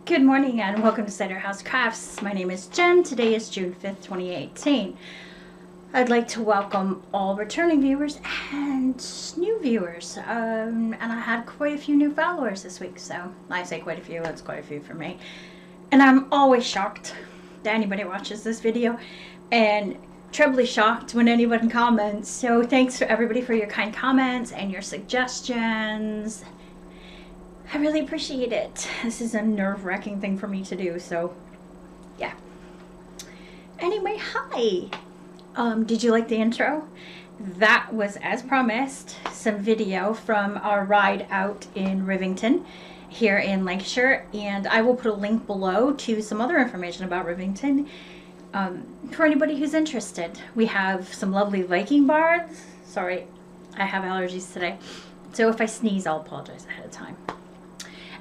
Good morning and welcome to Cyder House Crafts. My name is Jen. Today is June 5th, 2018. I'd like to welcome all returning viewers and new viewers. And I had quite a few new followers this week, so I say quite a few, it's quite a few for me. And I'm always shocked that anybody watches this video and trebly shocked when anyone comments. So thanks for everybody for your kind comments and your suggestions. I really appreciate it. This is a nerve-wracking thing for me to do, so yeah. Anyway, hi. Did you like the intro? That was, as promised, some video from our ride out in Rivington here in Lancashire, and I will put a link below to some other information about Rivington for anybody who's interested. We have some lovely Viking barns. Sorry, I have allergies today, so if I sneeze, I'll apologize ahead of time.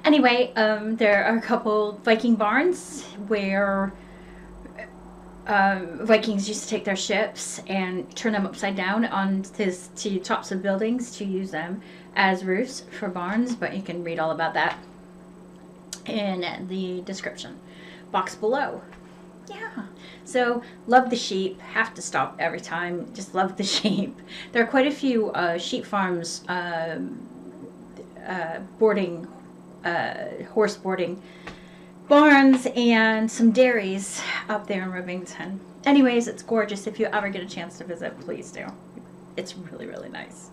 Anyway, there are a couple Viking barns where Vikings used to take their ships and turn them upside down onto tops of buildings to use them as roofs for barns, but you can read all about that in the description box below. Yeah, so love the sheep. Have to stop every time. Just love the sheep. There are quite a few sheep farms horse boarding barns and some dairies up there in Rivington. Anyways, it's gorgeous. If you ever get a chance to visit, please do. It's really, really nice.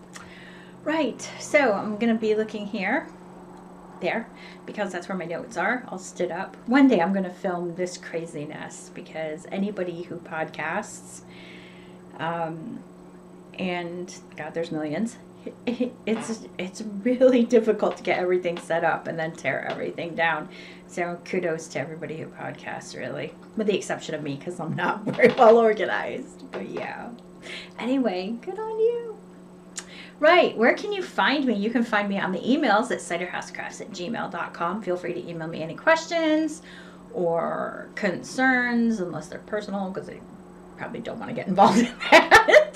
Right, so I'm going to be looking there, because that's where my notes are. All stood up. One day I'm going to film this craziness, because anybody who podcasts, and God, there's millions, it's really difficult to get everything set up and then tear everything down. So kudos to everybody who podcasts, really, with the exception of me, because I'm not very well organized. But yeah, anyway, good on you. Right, where can you find me? You can find me on the emails at cyderhousecrafts@gmail.com. Feel free to email me any questions or concerns, unless they're personal, because I probably don't want to get involved in that.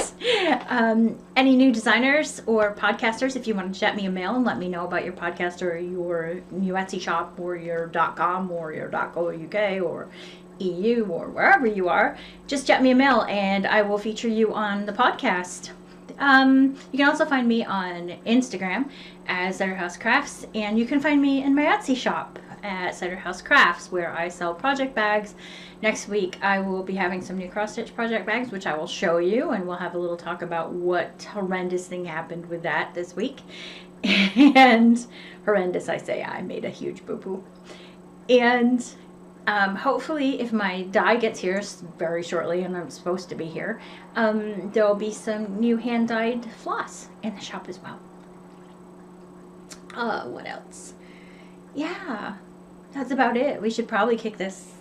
Any new designers or podcasters, if you want to chat me a mail and let me know about your podcast or your new Etsy shop or your .com or your .co.uk or EU or wherever you are, just chat me a mail and I will feature you on the podcast. You can also find me on Instagram as Cyder House Crafts, and you can find me in my Etsy shop at Cyder House Crafts, where I sell project bags. Next week I will be having some new cross-stitch project bags, which I will show you, and we'll have a little talk about what horrendous thing happened with that this week. And horrendous, I say, I made a huge boo-boo. And hopefully, if my die gets here very shortly, and I'm supposed to be here, there'll be some new hand-dyed floss in the shop as well. What else? Yeah, that's about it. We should probably kick this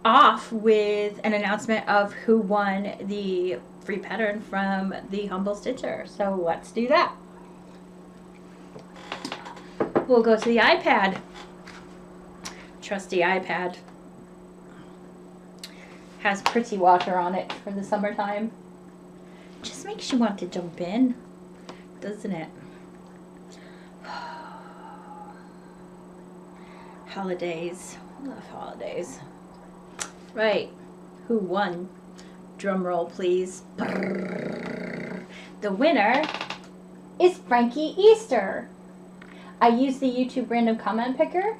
off with an announcement of who won the free pattern from the Humble Stitcher. So let's do that. We'll go to the iPad. Trusty iPad. Has pretty water on it for the summertime. Just makes you want to jump in, doesn't it? Holidays. Love holidays. Right. Who won? Drum roll, please. The winner is Frankie Easter. I used the YouTube random comment picker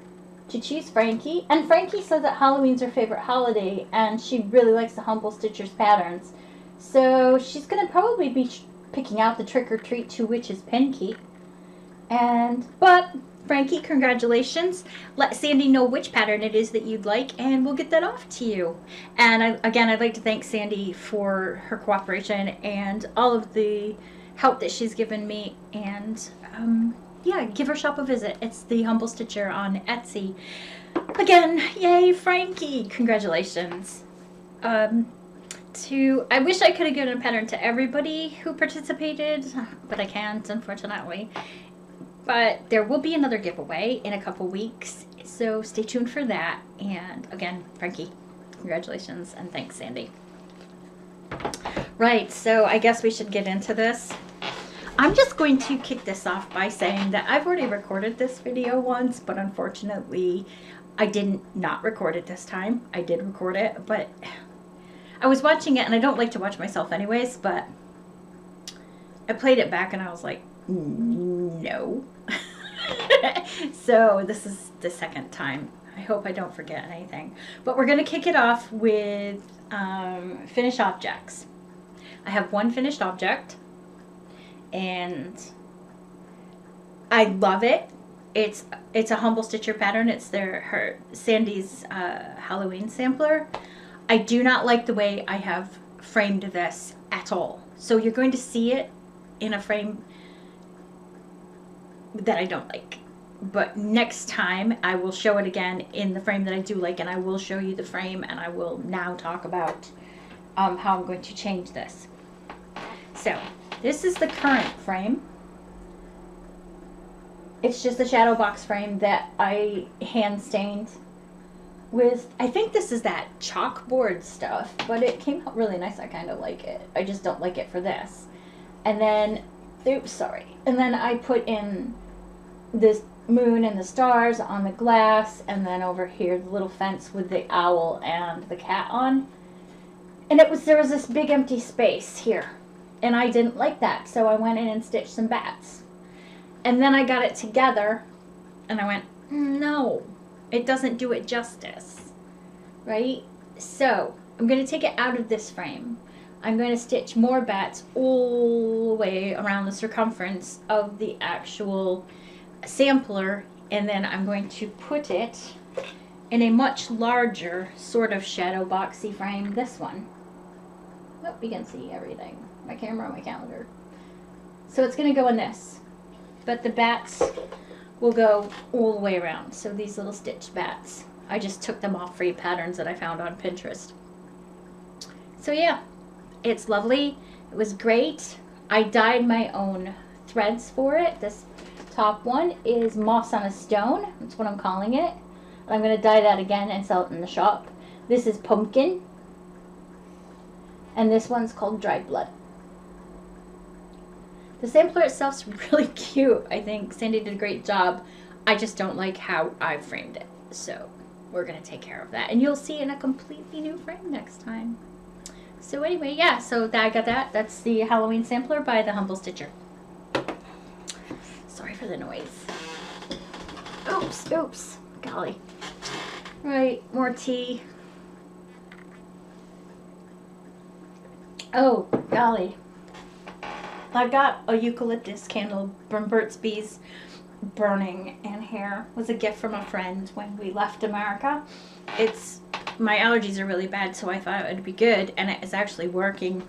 to choose Frankie, and Frankie said that Halloween's her favorite holiday, and she really likes the Humble Stitcher's patterns. So she's going to probably be picking out the Trick or Treat Two Witches pin key. But Frankie, congratulations. Let Sandy know which pattern it is that you'd like, and we'll get that off to you. And I'd like to thank Sandy for her cooperation and all of the help that she's given me. And yeah, give her shop a visit. It's the Humble Stitcher on Etsy. Again, yay, Frankie! Congratulations. I wish I could have given a pattern to everybody who participated, but I can't, unfortunately. But there will be another giveaway in a couple weeks, so stay tuned for that. And again, Frankie, congratulations, and thanks, Sandy. Right, so I guess we should get into this. I'm just going to kick this off by saying that I've already recorded this video once, but unfortunately I didn't not record it this time. I did record it, but I was watching it, and I don't like to watch myself anyways, but I played it back and I was like, no. So this is the second time. I hope I don't forget anything. But we're going to kick it off with finished objects. I have one finished object, and I love it. It's a Humble Stitcher pattern. It's Sandy's Halloween sampler. I do not like the way I have framed this at all. So you're going to see it in a frame that I don't like. But next time I will show it again in the frame that I do like, and I will show you the frame, and I will now talk about how I'm going to change this. So this is the current frame. It's just a shadow box frame that I hand stained with, I think this is that chalkboard stuff, but it came out really nice. I kind of like it. I just don't like it for this. And then, oops, sorry. And then I put in this moon and the stars on the glass, and then over here the little fence with the owl and the cat on. And there was this big empty space here, and I didn't like that, so I went in and stitched some bats. And then I got it together, and I went, no, it doesn't do it justice, right? So I'm going to take it out of this frame. I'm going to stitch more bats all the way around the circumference of the actual sampler, and then I'm going to put it in a much larger sort of shadow boxy frame, this one. Oh, you can see everything. My camera, my calendar. So it's going to go in this. But the bats will go all the way around. So these little stitched bats, I just took them off free patterns that I found on Pinterest. So yeah, it's lovely. It was great. I dyed my own threads for it. This top one is Moss on a Stone. That's what I'm calling it. I'm going to dye that again and sell it in the shop. This is Pumpkin. And this one's called Dried Blood. The sampler itself's really cute. I think Sandy did a great job. I just don't like how I framed it. So we're going to take care of that. And you'll see in a completely new frame next time. So anyway, yeah, so I got that. That's the Halloween sampler by the Humble Stitcher. Sorry for the noise. Oops, oops. Golly. Right, more tea. Oh, golly. I got a eucalyptus candle from Burt's Bees burning in here. It was a gift from a friend when we left America. My allergies are really bad, so I thought it would be good, and it is actually working.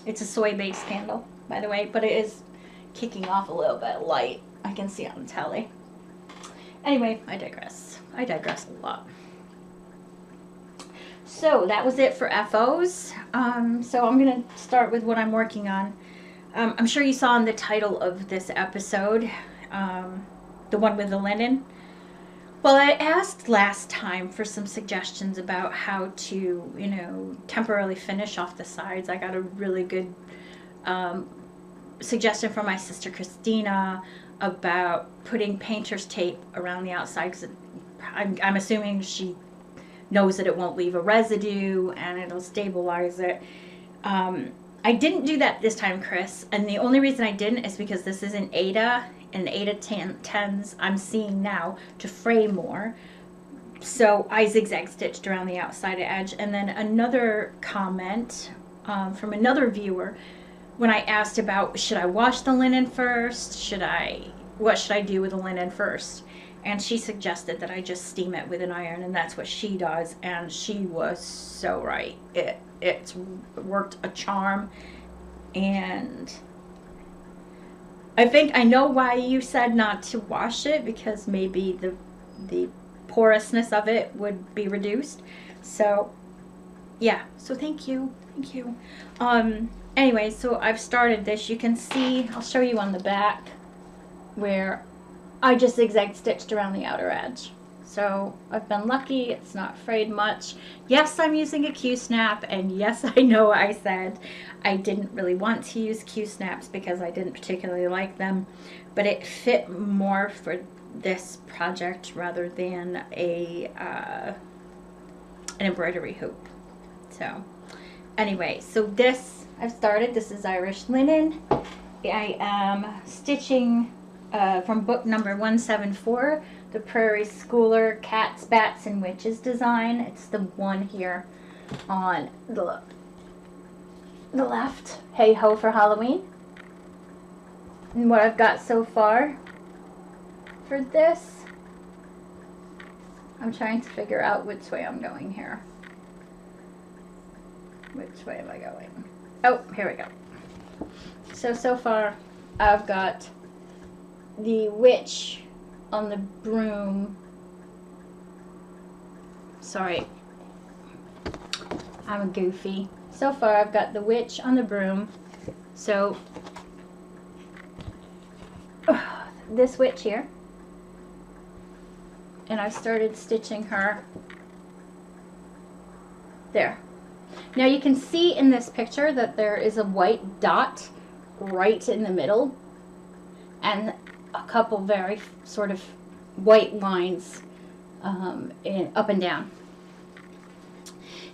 It's a soy-based candle, by the way, but it is kicking off a little bit light. I can see on the telly. Anyway, I digress. I digress a lot. So that was it for FOs. So I'm going to start with what I'm working on. I'm sure you saw in the title of this episode, the one with the linen. Well, I asked last time for some suggestions about how to, temporarily finish off the sides. I got a really good suggestion from my sister Christina about putting painter's tape around the outside, because I'm assuming she knows that it won't leave a residue and it'll stabilize it. I didn't do that this time, Chris, and the only reason I didn't is because this is an Aida, and Aida 10s I'm seeing now to fray more. So I zigzag stitched around the outside edge. And then another comment from another viewer when I asked about, should I wash the linen first? What should I do with the linen first? And she suggested that I just steam it with an iron, and that's what she does, and she was so right. It's worked a charm, and I think I know why you said not to wash it, because maybe the porousness of it would be reduced. So yeah, so thank you. Anyway, so I've started this. You can see, I'll show you on the back where I just zigzag stitched around the outer edge. So I've been lucky. It's not frayed much. Yes, I'm using a Q-snap, and yes, I know I said I didn't really want to use Q-snaps because I didn't particularly like them, but it fit more for this project rather than an embroidery hoop. So anyway, so this I've started. This is Irish linen. I am stitching from book number 174, the Prairie Schooler Cats, Bats, and Witches design. It's the one here on the left. Hey Ho for Halloween. And what I've got so far for this, I'm trying to figure out which way I'm going here. Which way am I going? Oh, here we go. So far I've got the witch on the broom. Sorry, I'm a goofy. So far I've got the witch on the broom. So this witch here, and I've started stitching her there. Now you can see in this picture that there is a white dot right in the middle and a couple very sort of white lines up and down.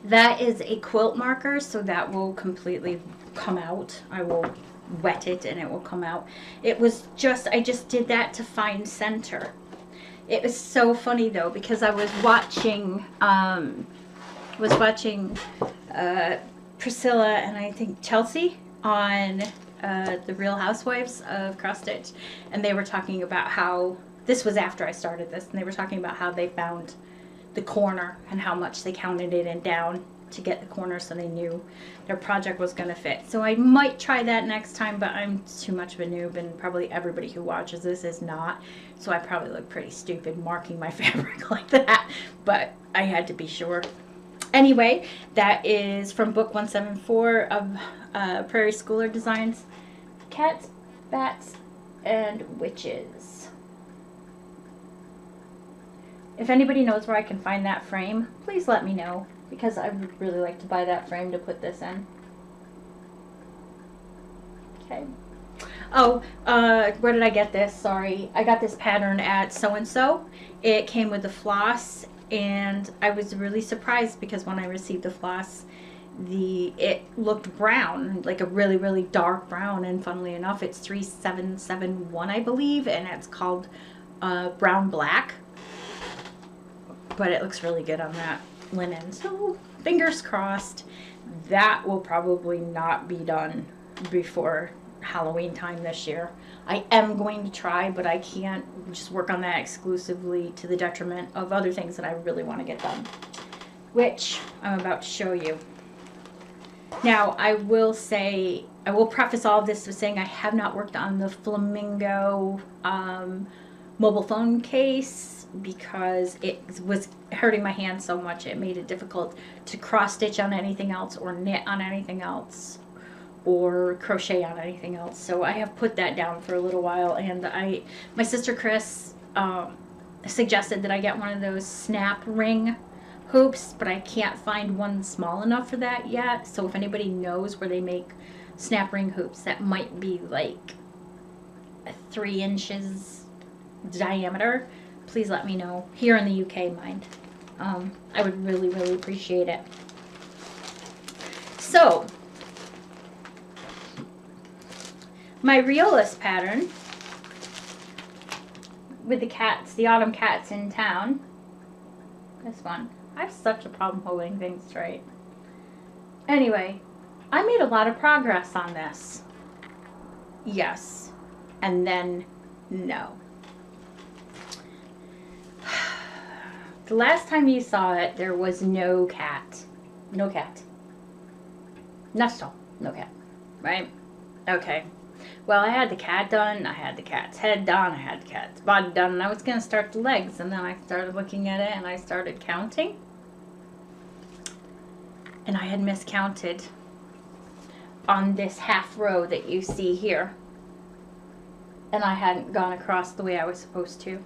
That is a quilt marker, so that will completely come out. I will wet it and it will come out. It was just, I just did that to find center. It was so funny though, because I was watching Priscilla and I think Chelsea on the Real Housewives of Cross Stitch, and they were talking about how, this was after I started this, and they were talking about how they found the corner and how much they counted it and down to get the corner so they knew their project was going to fit. So I might try that next time, but I'm too much of a noob, and probably everybody who watches this is not, so I probably look pretty stupid marking my fabric like that, but I had to be sure. Anyway, that is from book 174 of Prairie Schooler Designs, Cats, Bats, and Witches. If anybody knows where I can find that frame, please let me know, because I would really like to buy that frame to put this in. Okay. Oh, where did I get this? Sorry. I got this pattern at so-and-so. It came with the floss, and I was really surprised because when I received the floss, it looked brown, like a really, really dark brown, and funnily enough, it's 3771, I believe, and it's called brown black. But it looks really good on that linen, so fingers crossed. That will probably not be done before Halloween time this year. I am going to try, but I can't just work on that exclusively to the detriment of other things that I really want to get done, which I'm about to show you. Now, I will say, I will preface all of this with saying I have not worked on the Flamingo mobile phone case because it was hurting my hand so much it made it difficult to cross stitch on anything else or knit on anything else or crochet on anything else. So I have put that down for a little while, and my sister Chris suggested that I get one of those snap ring hoops, but I can't find one small enough for that yet. So if anybody knows where they make snap ring hoops that might be like 3 inches diameter, please let me know. Here in the UK, mind. I would really, really appreciate it. So my Riolis pattern with the cats, the autumn cats in town. This one. I have such a problem holding things straight. Anyway, I made a lot of progress on this. Yes. And then no. The last time you saw it, there was no cat. No cat. Nestle. No cat. Right? Okay. Well, I had the cat done, I had the cat's head done, I had the cat's body done, and I was going to start the legs, and then I started looking at it, and I started counting. And I had miscounted on this half row that you see here. And I hadn't gone across the way I was supposed to.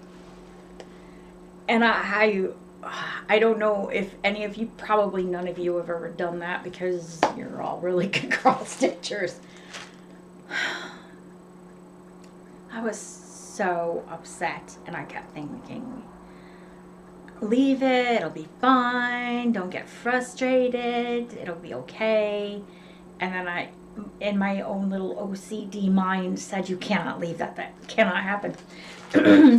And I don't know if any of you, probably none of you have ever done that because you're all really good cross stitchers. I was so upset, and I kept thinking, leave it, it'll be fine, don't get frustrated, it'll be okay. And then I, in my own little OCD mind, said, you cannot leave that, that cannot happen.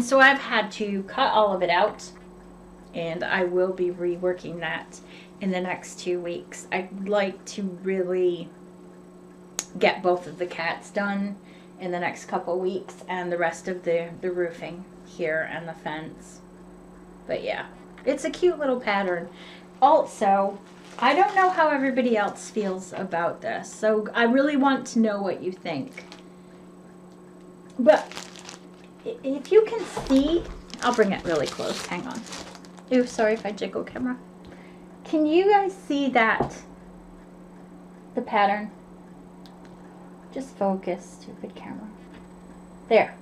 So I've had to cut all of it out, and I will be reworking that in the next 2 weeks. I'd like to really get both of the cats done in the next couple weeks, and the rest of the roofing here and the fence. But yeah, it's a cute little pattern. Also, I don't know how everybody else feels about this, so I really want to know what you think. But if you can see, I'll bring it really close, hang on. Ooh, sorry if I jiggle camera. Can you guys see that? The pattern? Just focus, stupid camera. There.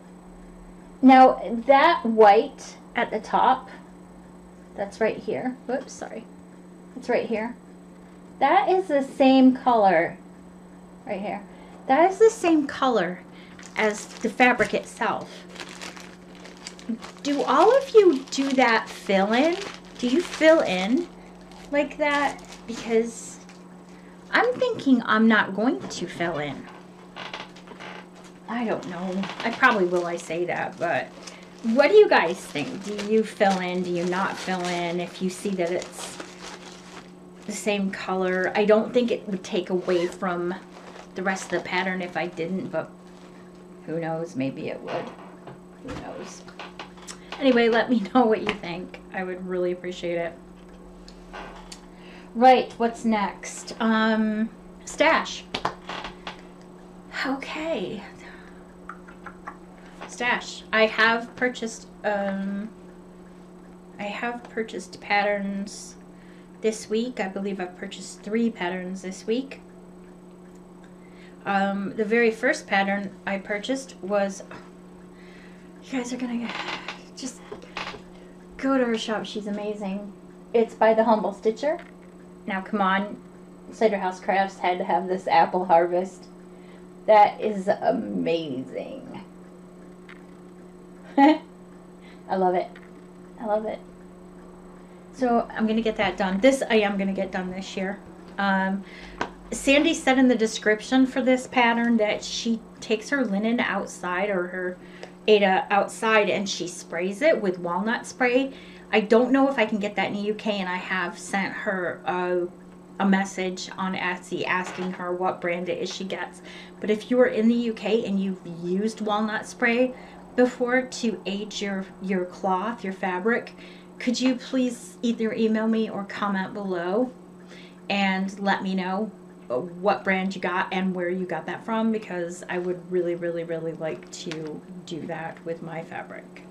Now, that white at the top, that's right here. Whoops, sorry. It's right here. That is the same color, right here. That is the same color as the fabric itself. Do all of you do that fill in? Do you fill in like that? Because I'm thinking I'm not going to fill in. I don't know. I probably will, I say that, but what do you guys think? Do you fill in? Do you not fill in? If you see that it's the same color. I don't think it would take away from the rest of the pattern if I didn't, but who knows? Maybe it would. Who knows? Anyway, let me know what you think. I would really appreciate it. Right, what's next? Stash. Okay. Stash. I have purchased patterns this week. I believe I've purchased 3 patterns this week. The very first pattern I purchased was, you guys are gonna just go to her shop. She's amazing. It's by the Humble Stitcher. Now come on, Cyderhousecrafts had to have this apple harvest. That is amazing. I love it. I love it. So I'm going to get that done. This I am going to get done this year. Sandy said in the description for this pattern that she takes her linen outside, or her Ada outside, and she sprays it with walnut spray. I don't know if I can get that in the UK, and I have sent her a message on Etsy asking her what brand it is she gets. But if you are in the UK and you've used walnut spray before to age your cloth, your fabric, could you please either email me or comment below and let me know what brand you got and where you got that from, because I would really, really, really like to do that with my fabric.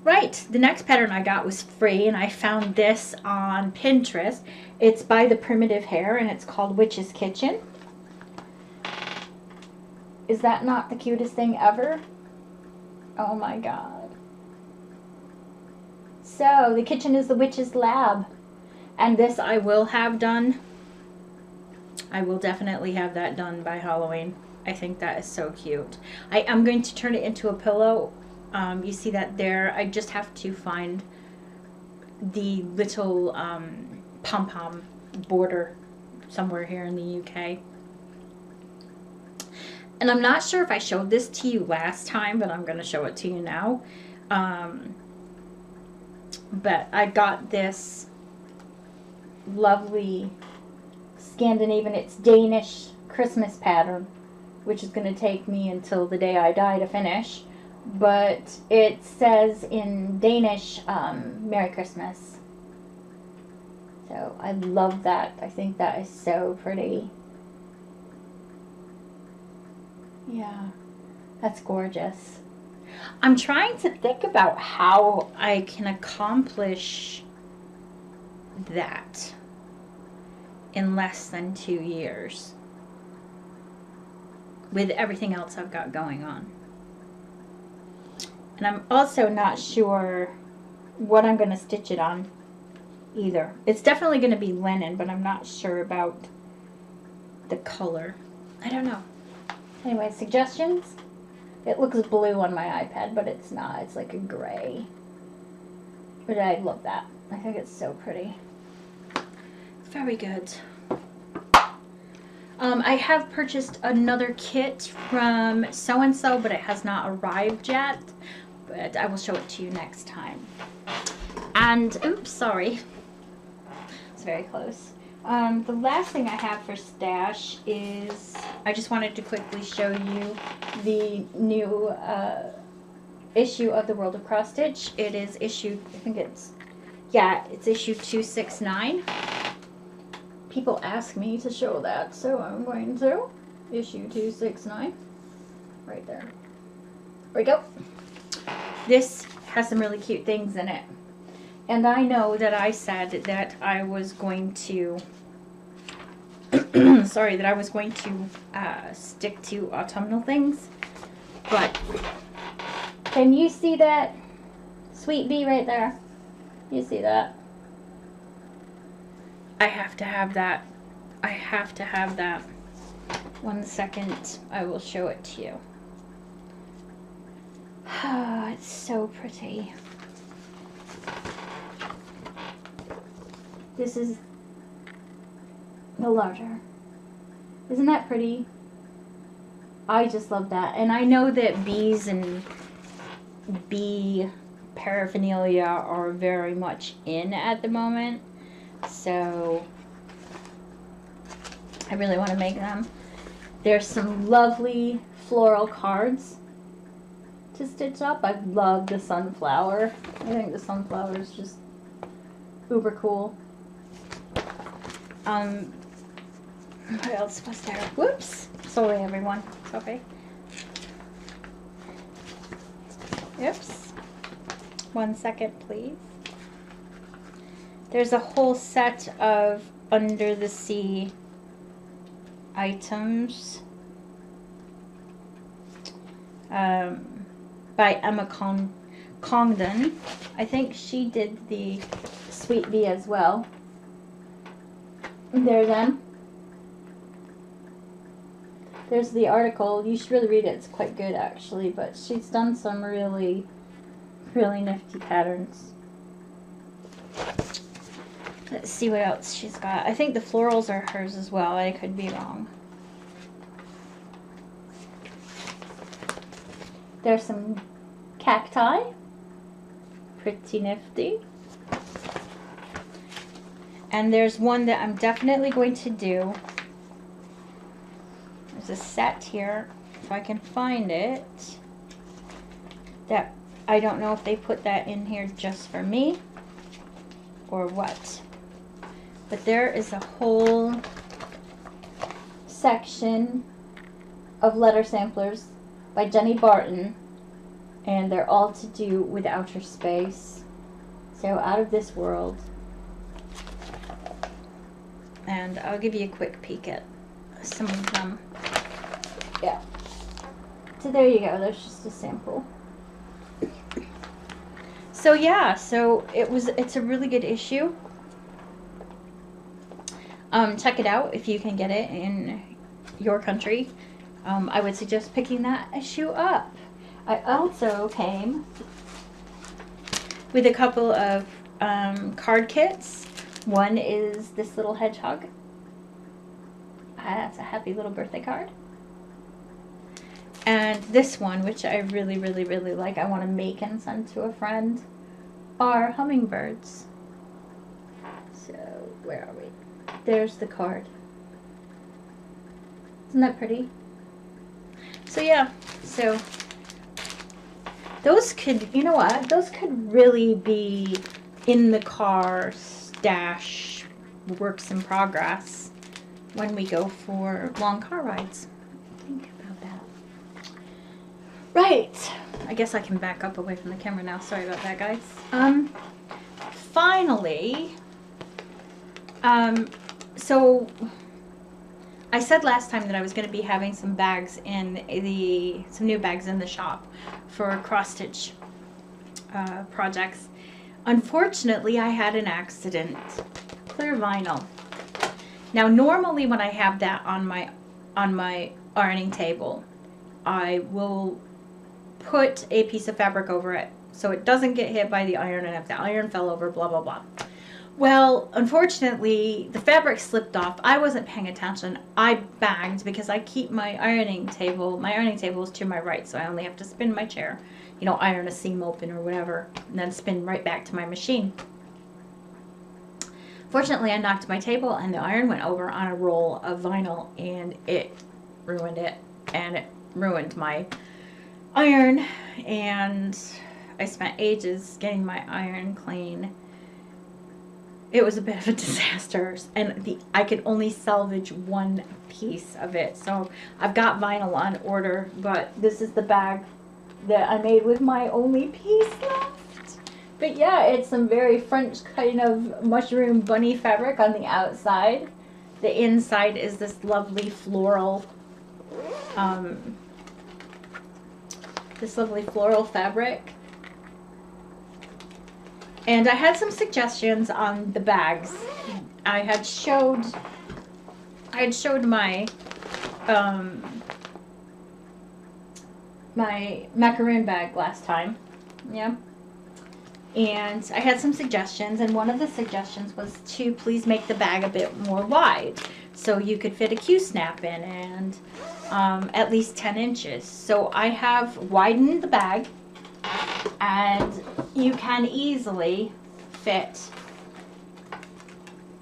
Right, the next pattern I got was free, and I found this on Pinterest. It's by the Primitive Hair, and it's called Witch's Kitchen. Is that not the cutest thing ever? Oh my god. So, the kitchen is the witch's lab. And this I will have done. I will definitely have that done by Halloween. I think that is so cute. I am going to turn it into a pillow. You see that there. I just have to find the little pom-pom border somewhere here in the UK. And I'm not sure if I showed this to you last time, but I'm going to show it to you now. But I got this lovely Scandinavian, it's Danish Christmas pattern, which is going to take me until the day I die to finish. But it says in Danish, Merry Christmas. So I love that. I think that is so pretty. Yeah, that's gorgeous. I'm trying to think about how I can accomplish that in less than 2 years with everything else I've got going on. And I'm also not sure what I'm going to stitch it on either. It's definitely going to be linen, but I'm not sure about the color. I don't know. Anyway, suggestions? It looks blue on my iPad, but it's not. It's like a gray. But I love that. I think it's so pretty. Very good. I have purchased another kit from so-and-so, but it has not arrived yet. But I will show it to you next time. And, oops, sorry. It's very close. The last thing I have for stash is, I just wanted to quickly show you the new issue of the World of Cross Stitch. It is issue, I think it's, yeah, it's issue 269. People ask me to show that, so I'm going to. Issue 269. Right there. There we go. This has some really cute things in it. And I know that I said that I was going to, sorry, that I was going to stick to autumnal things. But, can you see that sweet bee right there? You see that? I have to have that. I have to have that. 1 second, I will show it to you. Oh, it's so pretty. This is the larger. Isn't that pretty? I just love that. And I know that bees and bee paraphernalia are very much in at the moment. So I really want to make them. There's some lovely floral cards to stitch up. I love the sunflower. I think the sunflower is just uber cool. What else was there? Whoops. Sorry, everyone. It's okay. Oops. 1 second, please. There's a whole set of under the sea items by Emma Congdon. I think she did the Sweet Bee as well. There then. There's the article. You should really read it. It's quite good actually, but she's done some really, really nifty patterns. Let's see what else she's got. I think the florals are hers as well. I could be wrong. There's some cacti. Pretty nifty. And there's one that I'm definitely going to do. There's a set here, if I can find it. That I don't know if they put that in here just for me or what. But there is a whole section of letter samplers by Jenny Barton, and they're all to do with outer space. So out of this world. And I'll give you a quick peek at some of them. Yeah. So there you go. There's just a sample. So yeah, so it's a really good issue. Check it out if you can get it in your country. I would suggest picking that issue up. I also came with a couple of card kits. One is this little hedgehog. That's a happy little birthday card. And this one, which I really, really, really like, I want to make and send to a friend, are hummingbirds. So, where are we? There's the card. Isn't that pretty? So yeah, so those could, you know what, those could really be in the car stash works in progress when we go for long car rides. Think about that. Right, I guess I can back up away from the camera now. Sorry about that, guys. Finally, so I said last time that I was going to be having some bags in some new bags in the shop for cross stitch projects. Unfortunately, I had an accident. Clear vinyl. Now, normally when I have that on my ironing table, I will put a piece of fabric over it so it doesn't get hit by the iron, and if the iron fell over, blah, blah, blah. Well, unfortunately, the fabric slipped off. I wasn't paying attention. I bagged because I keep my ironing table is to my right, so I only have to spin my chair, you know, iron a seam open or whatever, and then spin right back to my machine. Fortunately, I knocked my table and the iron went over on a roll of vinyl, and it ruined it, and it ruined my iron, and I spent ages getting my iron clean. It was a bit of a disaster, and I could only salvage one piece of it. So I've got vinyl on order, but this is the bag that I made with my only piece left. But yeah, it's some very French kind of mushroom bunny fabric on the outside. The inside is this lovely floral, fabric. And I had some suggestions on the bags. I had showed my my macaroon bag last time. Yeah. And I had some suggestions, and one of the suggestions was to please make the bag a bit more wide so you could fit a Q-snap in, and at least 10 inches. So I have widened the bag, and you can easily fit,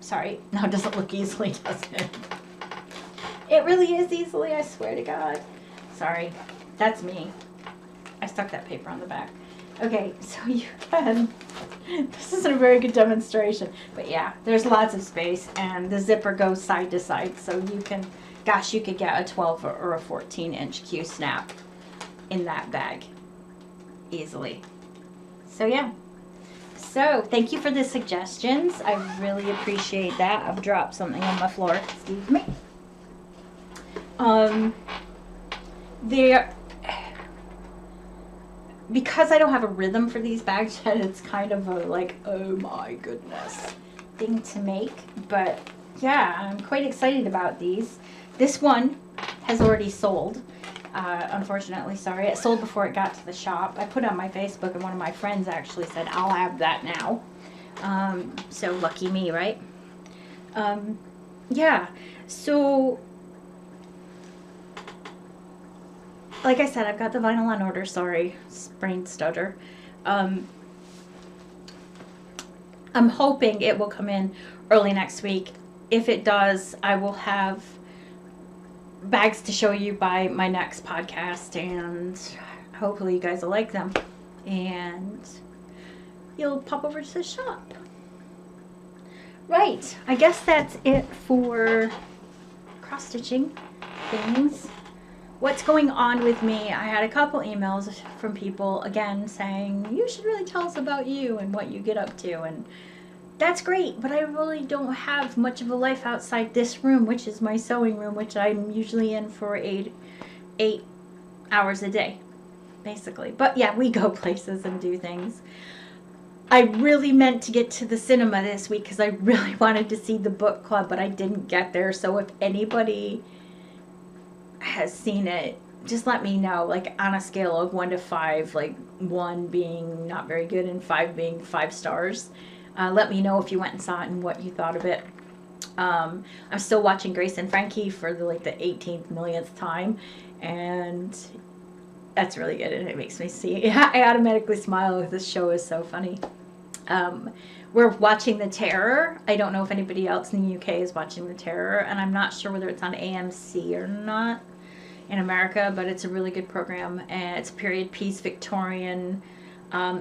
sorry, no, it doesn't look easily, does it? It really is easily, I swear to God. Sorry, that's me. I stuck that paper on the back. Okay, so you can, this isn't a very good demonstration, but yeah, there's lots of space, and the zipper goes side to side, so you can, gosh, you could get a 12 or a 14-inch Q-snap in that bag easily. So yeah, so thank you for the suggestions. I really appreciate that. I've dropped something on my floor, excuse me. Because I don't have a rhythm for these bags yet, it's kind of a like, oh my goodness thing to make. But yeah, I'm quite excited about these. This one has already sold. Unfortunately, sorry. It sold before it got to the shop. I put it on my Facebook, and one of my friends actually said, I'll have that now. So lucky me, right? Yeah, so like I said, I've got the vinyl on order. Sorry, brain stutter. I'm hoping it will come in early next week. If it does, I will have bags to show you by my next podcast, and hopefully you guys will like them, and you'll pop over to the shop. Right, I guess that's it for cross-stitching things. What's going on with me? I had a couple emails from people again saying you should really tell us about you and what you get up to, and that's great, but I really don't have much of a life outside this room, which is my sewing room, which I'm usually in for eight hours a day, basically. But yeah, we go places and do things. I really meant to get to the cinema this week because I really wanted to see the book club, but I didn't get there. So if anybody has seen it, just let me know, like on a scale of 1 to 5, like 1 being not very good and 5 being 5 stars. Let me know if you went and saw it and what you thought of it. I'm still watching Grace and Frankie for the 18th millionth time, and that's really good, and it makes me see. I automatically smile. This show is so funny. We're watching The Terror. I don't know if anybody else in the UK is watching The Terror, and I'm not sure whether it's on AMC or not in America, but it's a really good program, and it's a period piece, Victorian,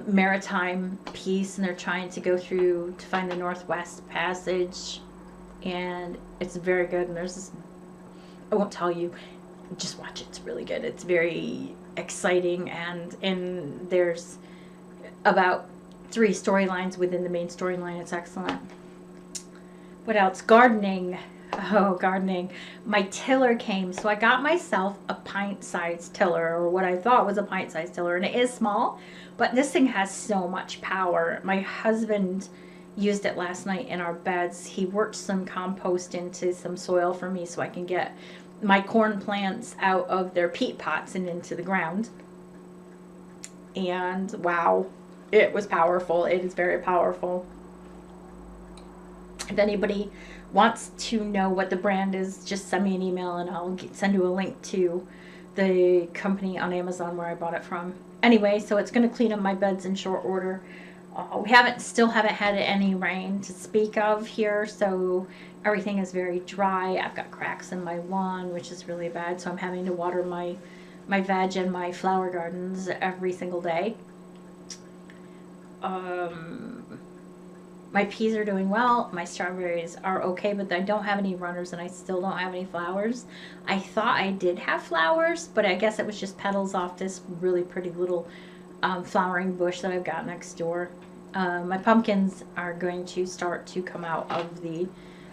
maritime piece, and they're trying to go through to find the Northwest Passage, and it's very good. And there's this, I won't tell you, just watch it. It's really good. It's very exciting, and there's about 3 storylines within the main storyline. It's excellent. What else? Gardening. Oh, gardening. My tiller came, so I got myself a pint-sized tiller, or what I thought was a pint-sized tiller, and it is small, but this thing has so much power. My husband used it last night in our beds. He worked some compost into some soil for me so I can get my corn plants out of their peat pots and into the ground. And wow, it was powerful. It is very powerful. If anybody wants to know what the brand is, just send me an email and I'll send you a link to the company on Amazon where I bought it from. Anyway, so it's going to clean up my beds in short order. We still haven't had any rain to speak of here, so everything is very dry. I've got cracks in my lawn, which is really bad, so I'm having to water my veg and my flower gardens every single day. My peas are doing well. My strawberries are okay, but I don't have any runners and I still don't have any flowers. I thought I did have flowers, but I guess it was just petals off this really pretty little flowering bush that I've got next door. My pumpkins are going to start to come out of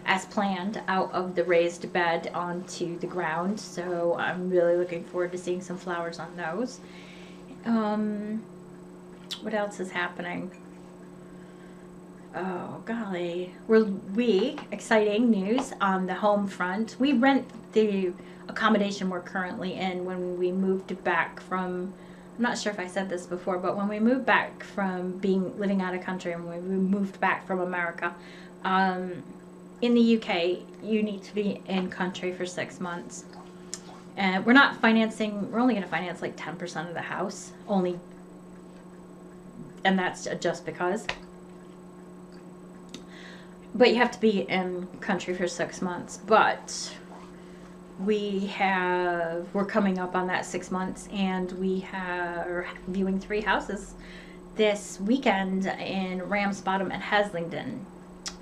as planned, out of the raised bed onto the ground. So I'm really looking forward to seeing some flowers on those. What else is happening? Oh, golly. Exciting news on the home front. We rent the accommodation we're currently in when we moved back from, I'm not sure if I said this before, but when we moved back from living out of country and when we moved back from America, in the UK, you need to be in country for 6 months. And we're only going to finance like 10% of the house, and that's just because. But you have to be in country for 6 months. But we're coming up on that 6 months, and we are viewing 3 houses this weekend in Ramsbottom and Heslington.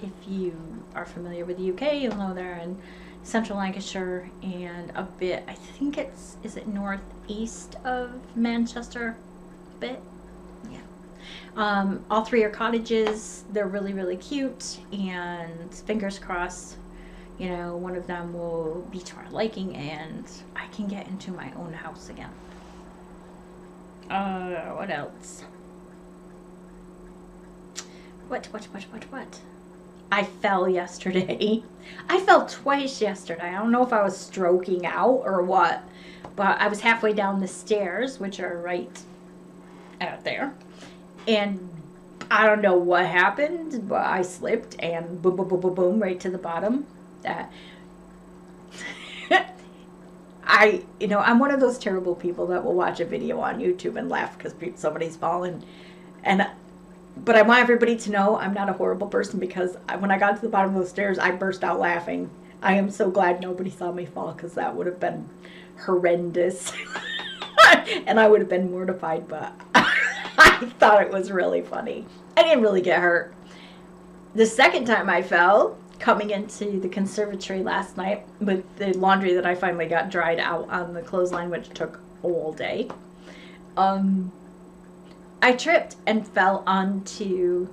If you are familiar with the UK, you'll know they're in central Lancashire and a bit, I think is it northeast of Manchester? A bit? Yeah. All 3 are cottages. They're really, really cute, and fingers crossed, one of them will be to our liking and I can get into my own house again. What else? What? I fell yesterday. I fell twice yesterday. I don't know if I was stroking out or what, but I was halfway down the stairs, which are right out there, and I don't know what happened, but I slipped and boom, boom, boom, boom, boom, right to the bottom. I'm one of those terrible people that will watch a video on YouTube and laugh because somebody's fallen, but I want everybody to know I'm not a horrible person, because when I got to the bottom of the stairs, I burst out laughing. I am so glad nobody saw me fall, because that would have been horrendous. And I would have been mortified, but I thought it was really funny. I didn't really get hurt. The second time I fell, coming into the conservatory last night with the laundry that I finally got dried out on the clothesline, which took all day, I tripped and fell onto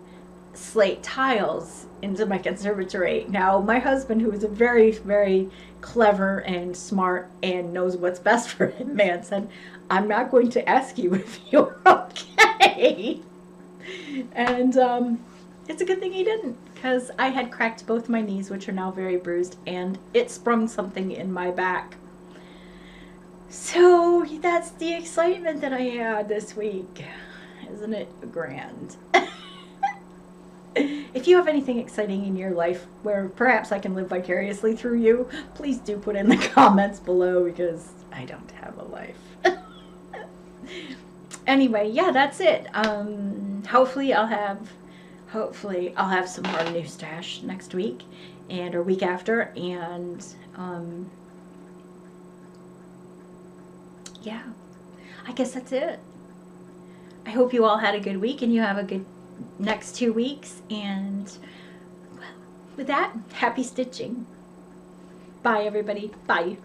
slate tiles into my conservatory. Now, my husband, who is a very, very clever and smart and knows what's best for him, man, said, "I'm not going to ask you if you're okay." And it's a good thing he didn't, because I had cracked both my knees, which are now very bruised, and it sprung something in my back. So that's the excitement that I had this week. Isn't it grand? If you have anything exciting in your life where perhaps I can live vicariously through you, please do put in the comments below, because I don't have a life. Anyway, yeah, that's it. Hopefully I'll have some more new stash next week or week after, and yeah, I guess that's it. I hope you all had a good week and you have a good next 2 weeks, and well, with that, happy stitching. Bye everybody. Bye.